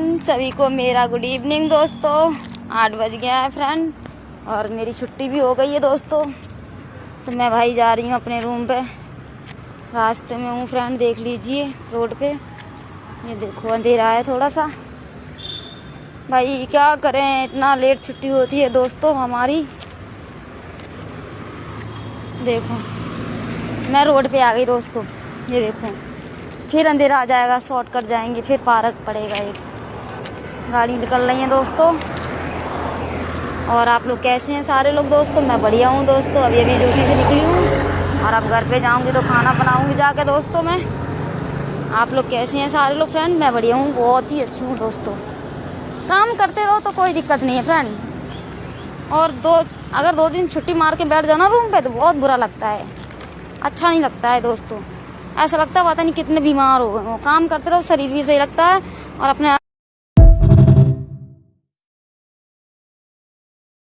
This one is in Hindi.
फ्रेंड, सभी को मेरा गुड इवनिंग दोस्तों। 8 बज गया है फ्रेंड और मेरी छुट्टी भी हो गई है दोस्तों। तो मैं भाई जा रही हूँ अपने रूम पे। रास्ते में हूँ फ्रेंड, देख लीजिए रोड पे। ये देखो अंधेरा है थोड़ा सा। भाई क्या करें, इतना लेट छुट्टी होती है दोस्तों हमारी। देखो मैं रोड पे आ गई दोस्तों। ये देखो फिर अंधेरा आ जाएगा, शॉर्ट कट जाएंगे, फिर पार्क पड़ेगा। एक गाड़ी निकल रही है दोस्तों। और आप लोग कैसे हैं सारे लोग दोस्तों? मैं बढ़िया हूँ दोस्तों। अभी ड्यूटी से निकली हूँ और अब घर पे जाऊँगी तो खाना बनाऊँगी जाके दोस्तों मैं। आप लोग कैसे हैं सारे लोग फ्रेंड? मैं बढ़िया हूँ, बहुत ही अच्छी हूँ दोस्तों। काम करते रहो तो कोई दिक्कत नहीं है फ्रेंड। और अगर 2 दिन छुट्टी मार के बैठ जाओ ना रूम पे तो बहुत बुरा लगता है, अच्छा नहीं लगता है दोस्तों। ऐसा लगता है पता नहीं कितने बीमार हो गए हो। काम करते रहो, शरीर भी सही लगता है और अपने